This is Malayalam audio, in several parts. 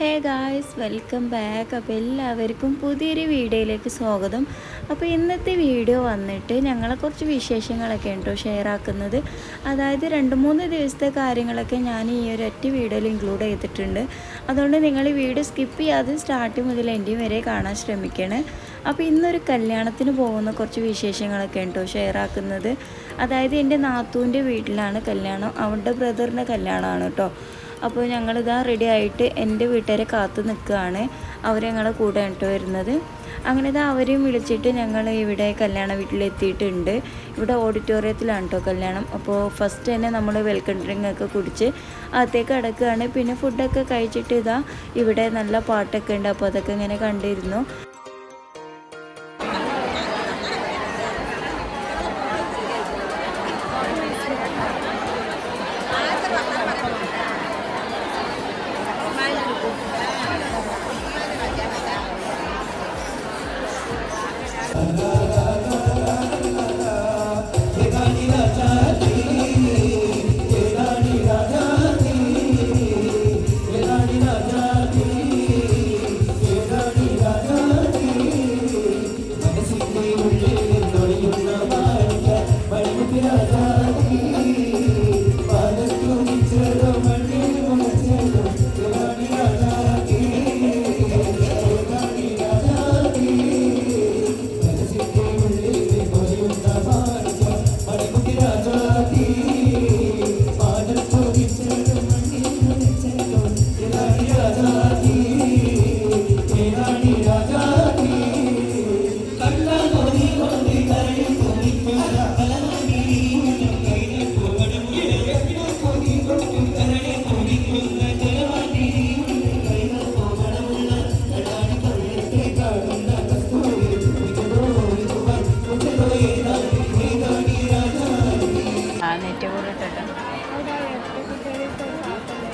Hey guys, welcome back. അപ്പോൾ എല്ലാവർക്കും പുതിയൊരു വീഡിയോയിലേക്ക് സ്വാഗതം. അപ്പോൾ ഇന്നത്തെ വീഡിയോ വന്നിട്ട് ഞങ്ങളെ കുറച്ച് വിശേഷങ്ങളൊക്കെ ഉണ്ടോ ഷെയർ ആക്കുന്നത്. അതായത് 2-3 ദിവസത്തെ കാര്യങ്ങളൊക്കെ ഞാൻ ഈ ഒരു ഒറ്റ വീഡിയോയിൽ ഇൻക്ലൂഡ് ചെയ്തിട്ടുണ്ട്. അതുകൊണ്ട് നിങ്ങൾ ഈ വീഡിയോ സ്കിപ്പ് ചെയ്യാതെ സ്റ്റാർട്ട് മുതൽ എൻഡ് വരെ കാണാൻ ശ്രമിക്കണേ. അപ്പോൾ ഇന്നൊരു കല്യാണത്തിന് പോകുന്ന കുറച്ച് വിശേഷങ്ങളൊക്കെ ഉണ്ടോ ഷെയർ ആക്കുന്നത്. അതായത് എൻ്റെ നാത്തൂൻ്റെ വീട്ടിലാണ് കല്യാണം, അവളുടെ ബ്രദറിൻ്റെ കല്യാണമാണ് കേട്ടോ. അപ്പോൾ ഞങ്ങളിതാ റെഡി ആയിട്ട് എൻ്റെ വീട്ടുകാരെ കാത്തു നിൽക്കുകയാണ്. അവർ ഞങ്ങളെ കൂടെ കേട്ടോ വരുന്നത്. അങ്ങനെ ഇതാ അവരെയും വിളിച്ചിട്ട് ഞങ്ങൾ ഇവിടെ കല്യാണ വീട്ടിലെത്തിയിട്ടുണ്ട്. ഇവിടെ ഓഡിറ്റോറിയത്തിലാണ് കേട്ടോ കല്യാണം. അപ്പോൾ ഫസ്റ്റ് തന്നെ നമ്മൾ വെൽക്കം ഡ്രിങ്ക് ഒക്കെ കുടിച്ച് അകത്തേക്ക് അടക്കുകയാണ്. പിന്നെ ഫുഡൊക്കെ കഴിച്ചിട്ട് ഇതാ ഇവിടെ നല്ല പാട്ടൊക്കെ ഉണ്ട്. അപ്പോൾ അതൊക്കെ ഇങ്ങനെ കണ്ടിരുന്നു.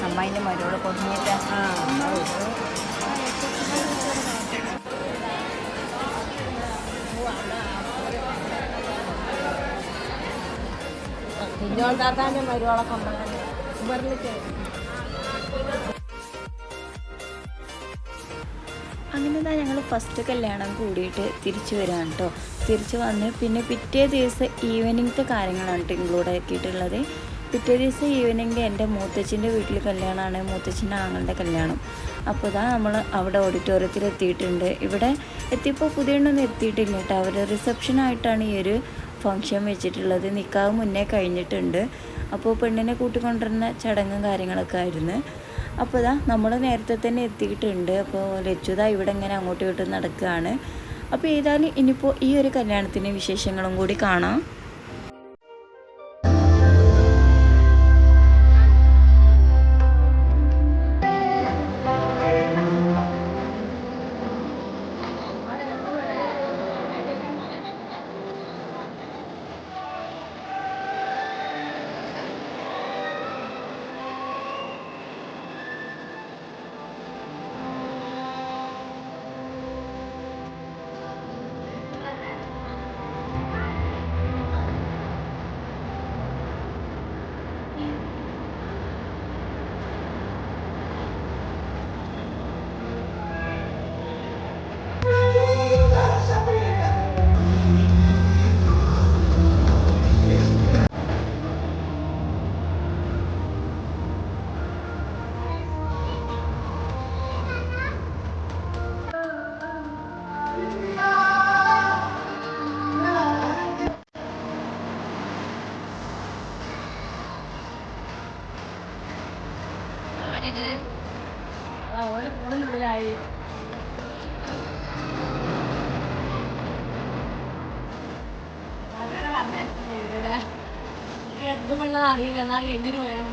അമ്മേൻ്റെ മരോട് കൊടുങ്ങിയിട്ട് പിന്നോട്ടാത്താൻ്റെ മരുവോളെ കൊണ്ടുവരാൻ അങ്ങനെ ഞങ്ങൾ ഫസ്റ്റ് കല്യാണം കൂടിയിട്ട് തിരിച്ചു വരാൻ കേട്ടോ. തിരിച്ചു വന്ന് പിന്നെ പിറ്റേ ദിവസം ഈവനിങ്ങത്തെ കാര്യങ്ങളാണ് കേട്ടോ ഇൻക്ലൂഡ് ആക്കിയിട്ടുള്ളത്. പിറ്റേ ദിവസം ഈവനിങ്ങിൽ എൻ്റെ മൂത്തച്ഛൻ്റെ വീട്ടിൽ കല്യാണമാണ്, മൂത്തച്ഛൻ്റെ ആങ്ങളുടെ കല്യാണം. അപ്പോൾ ഇതാ നമ്മൾ അവിടെ ഓഡിറ്റോറിയത്തിൽ എത്തിയിട്ടുണ്ട്. ഇവിടെ എത്തിയപ്പോൾ പുതിയൊന്നും എത്തിയിട്ടില്ല കേട്ടോ. അവർ റിസപ്ഷനായിട്ടാണ് ഈ ഒരു ഫംഗ്ഷൻ വെച്ചിട്ടുള്ളത്. നിക്കാഹ് മുന്നേ കഴിഞ്ഞിട്ടുണ്ട്. അപ്പോൾ പെണ്ണിനെ കൂട്ടിക്കൊണ്ടിരുന്ന ചടങ്ങും കാര്യങ്ങളൊക്കെ ആയിരുന്നു. അപ്പോൾ ഇതാ നമ്മൾ നേരത്തെ തന്നെ എത്തിയിട്ടുണ്ട്. അപ്പോൾ ലച്ചുത ഇവിടെ ഇങ്ങനെ അങ്ങോട്ടും ഇങ്ങോട്ടും നടക്കുകയാണ്. അപ്പോൾ ഏതായാലും ഇനിയിപ്പോൾ ഈ ഒരു കല്യാണത്തിൻ്റെ വിശേഷങ്ങളും കൂടി കാണാം. ായി എന്തുമുള്ള അറിയില്ല, എന്നാൽ എന്തിനു വേണം.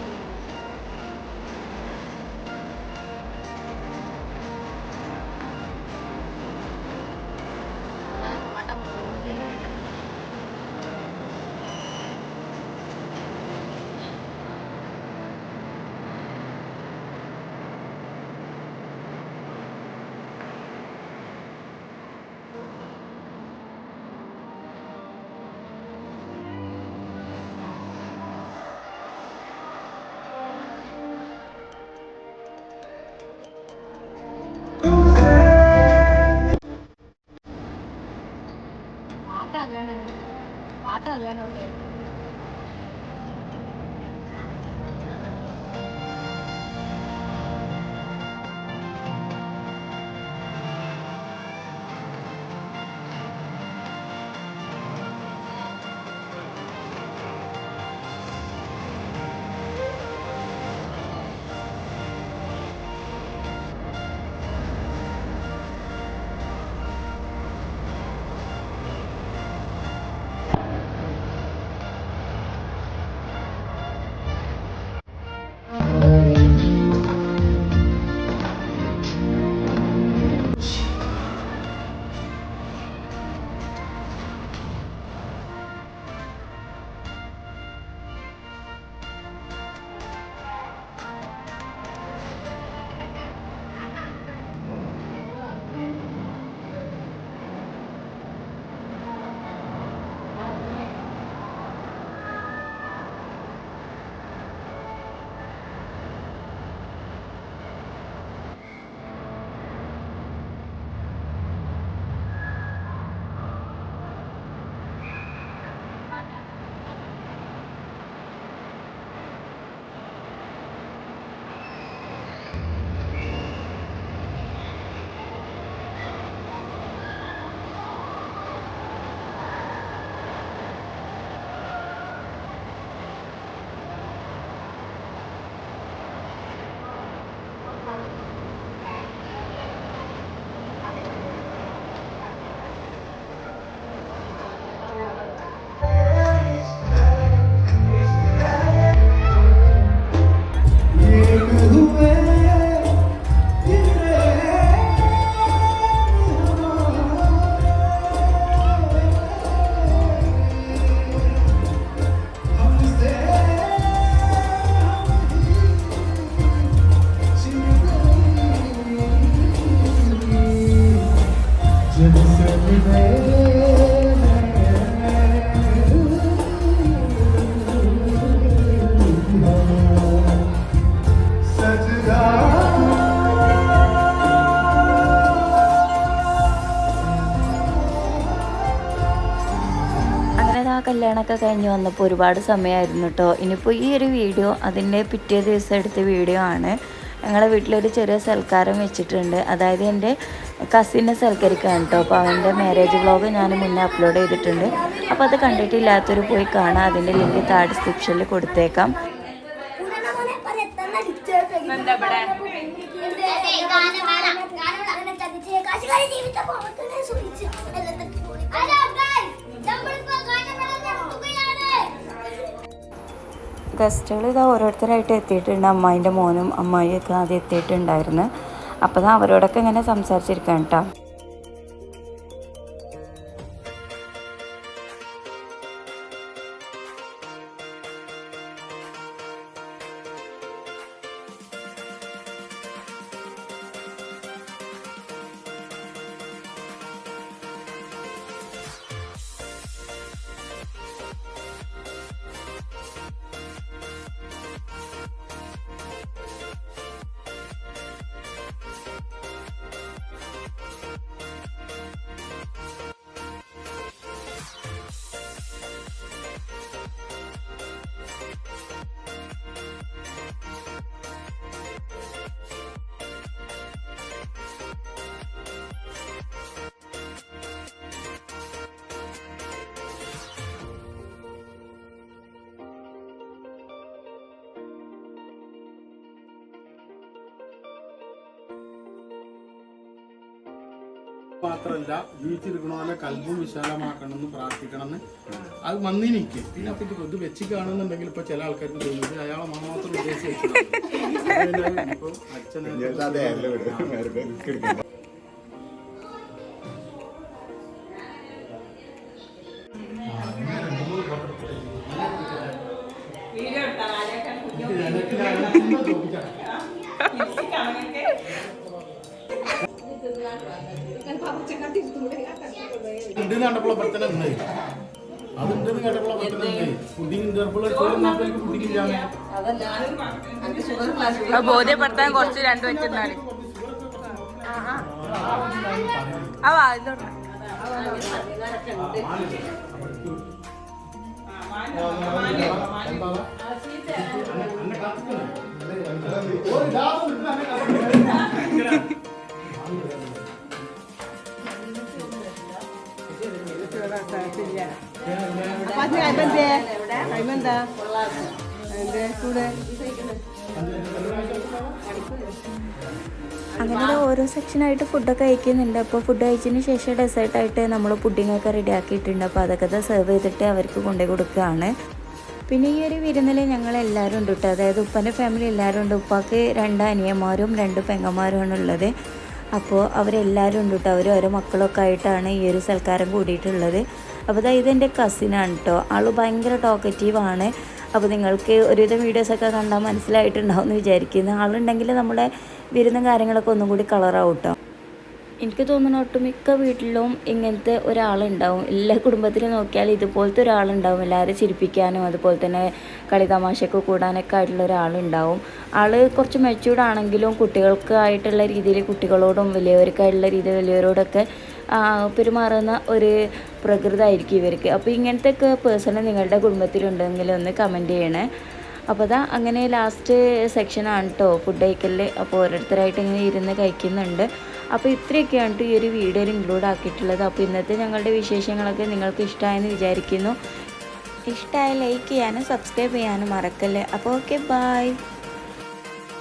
കല്യാണമൊക്കെ കഴിഞ്ഞ് വന്നപ്പോൾ ഒരുപാട് സമയമായിരുന്നു കേട്ടോ. ഇനിയിപ്പോൾ ഈ ഒരു വീഡിയോ അതിൻ്റെ പിറ്റേ ദിവസം എടുത്ത വീഡിയോ ആണ്. ഞങ്ങളെ വീട്ടിലൊരു ചെറിയ സൽക്കാരം വെച്ചിട്ടുണ്ട്. അതായത് എൻ്റെ കസിനെ സൽക്കരിക്കുകയാണ് കേട്ടോ. അപ്പോൾ അവൻ്റെ മാരേജ് വ്ളോഗ് ഞാൻ മുന്നേ അപ്ലോഡ് ചെയ്തിട്ടുണ്ട്. അപ്പോൾ അത് കണ്ടിട്ടില്ലാത്തവർ പോയി കാണാം. അതിൻ്റെ ലിങ്ക് താഴെ ഡിസ്ക്രിപ്ഷനിൽ കൊടുത്തേക്കാം. ഗസ്റ്റുകൾ ഇതാ ഓരോരുത്തരായിട്ട് എത്തിയിട്ടുണ്ട്. അമ്മായിൻ്റെ മോനും അമ്മായിയൊക്കെ ആദ്യം എത്തിയിട്ടുണ്ടായിരുന്നു. അപ്പോൾ അവരോടൊക്കെ ഇങ്ങനെ സംസാരിച്ചിരിക്കാം കേട്ടോ. മാത്രമല്ല ജീവിച്ചിരിക്കണ കൽബും വിശാലമാക്കണമെന്ന് പ്രാർത്ഥിക്കണമെന്ന് അത് വന്നിനിക്ക്. പിന്നെ അപ്പൊ ഇത് വെച്ച് കാണുന്നുണ്ടെങ്കിൽ ഇപ്പൊ ചില ആൾക്കാർക്ക് തോന്നുന്നത് അയാളെ മാത്രം ഉദ്ദേശിച്ചു ഇപ്പൊ അച്ഛനെ കണ്ടപ്പോൾ പെട്ടെന്ന് ഉണ്ടായി. അതുണ്ടെന്ന് കേട്ടപ്പോൾ പെട്ടെന്ന് ഉണ്ടായി. പുഡിങ് ബോധ്യപ്പെടുത്താൻ കുറച്ച് രണ്ടു വെച്ചാണ്. അങ്ങനെ ഓരോ സെക്ഷനായിട്ട് ഫുഡൊക്കെ കഴിക്കുന്നുണ്ട്. അപ്പോൾ ഫുഡ് കഴിച്ചതിന് ശേഷം ഡെസേർട്ടായിട്ട് നമ്മൾ പുഡിങ്ങൊക്കെ റെഡി ആക്കിയിട്ടുണ്ട്. അപ്പോൾ അതൊക്കെ സെർവ് ചെയ്തിട്ട് അവർക്ക് കൊണ്ടുപോയി കൊടുക്കുകയാണ്. പിന്നെ ഈ ഒരു വിരുന്നിൽ ഞങ്ങളെല്ലാവരും ഉണ്ട് കേട്ടോ. അതായത് ഉപ്പൻ്റെ ഫാമിലി എല്ലാവരും ഉണ്ട്. ഉപ്പാക്ക് 2 അനിയന്മാരും 2 പെങ്ങന്മാരുമാണ് ഉള്ളത്. അപ്പോൾ അവരെല്ലാവരും ഉണ്ട് കേട്ടോ. അവർ ഓരോ മക്കളൊക്കെ ആയിട്ടാണ് ഈ ഒരു സൽക്കാരം കൂടിയിട്ടുള്ളത്. അപ്പോൾ ഇതെൻ്റെ കസിനാണ് കേട്ടോ. ആൾ ഭയങ്കര ടോക്കറ്റീവാണ്. അപ്പോൾ നിങ്ങൾക്ക് ഒരുവിധം വീഡിയോസൊക്കെ കണ്ടാൽ മനസ്സിലായിട്ടുണ്ടാവും എന്ന് വിചാരിക്കുന്നു. ആളുണ്ടെങ്കിൽ നമ്മുടെ വിരുന്നും കാര്യങ്ങളൊക്കെ ഒന്നും കൂടി കളറാവും കേട്ടോ. എനിക്ക് തോന്നുന്നു ഒട്ടുമിക്ക വീട്ടിലും ഇങ്ങനത്തെ ഒരാളുണ്ടാവും. എല്ലാ കുടുംബത്തിലും നോക്കിയാൽ ഇതുപോലത്തെ ഒരാളുണ്ടാവും. എല്ലാവരും ചിരിപ്പിക്കാനും അതുപോലെ തന്നെ കളി തമാശയൊക്കെ കൂടാനൊക്കെ ആയിട്ടുള്ള ഒരാളുണ്ടാവും. ആൾ കുറച്ച് മെച്യൂർഡാണെങ്കിലും കുട്ടികൾക്കായിട്ടുള്ള രീതിയിൽ കുട്ടികളോടും വലിയവർക്കായിട്ടുള്ള രീതിയിൽ വലിയവരോടൊക്കെ പെരുമാറുന്ന ഒരു പ്രകൃതമായിരിക്കും ഇവർക്ക്. അപ്പോൾ ഇങ്ങനത്തെയൊക്കെ പേഴ്സൺ നിങ്ങളുടെ കുടുംബത്തിലുണ്ടെങ്കിൽ ഒന്ന് കമൻറ്റ് ചെയ്യണേ. അപ്പോൾ അങ്ങനെ ലാസ്റ്റ് സെക്ഷനാണ് കേട്ടോ ഫുഡ് കഴിക്കൽ. അപ്പോൾ ഓരോരുത്തരായിട്ട് ഇങ്ങനെ ഇരുന്ന് കഴിക്കുന്നുണ്ട്. അപ്പോൾ ഇത്രയൊക്കെയാണ് ഈ ഒരു വീഡിയോയിൽ ഇൻക്ലൂഡ് ആക്കിയിട്ടുള്ളത്. അപ്പോൾ ഇന്നത്തെ ഞങ്ങളുടെ വിശേഷങ്ങളൊക്കെ നിങ്ങൾക്ക് ഇഷ്ടമായെന്ന് വിചാരിക്കുന്നു. ഇഷ്ടമായി ലൈക്ക് ചെയ്യാനും സബ്സ്ക്രൈബ് ചെയ്യാനും മറക്കല്ലേ. അപ്പോൾ ഓക്കെ, ബൈ.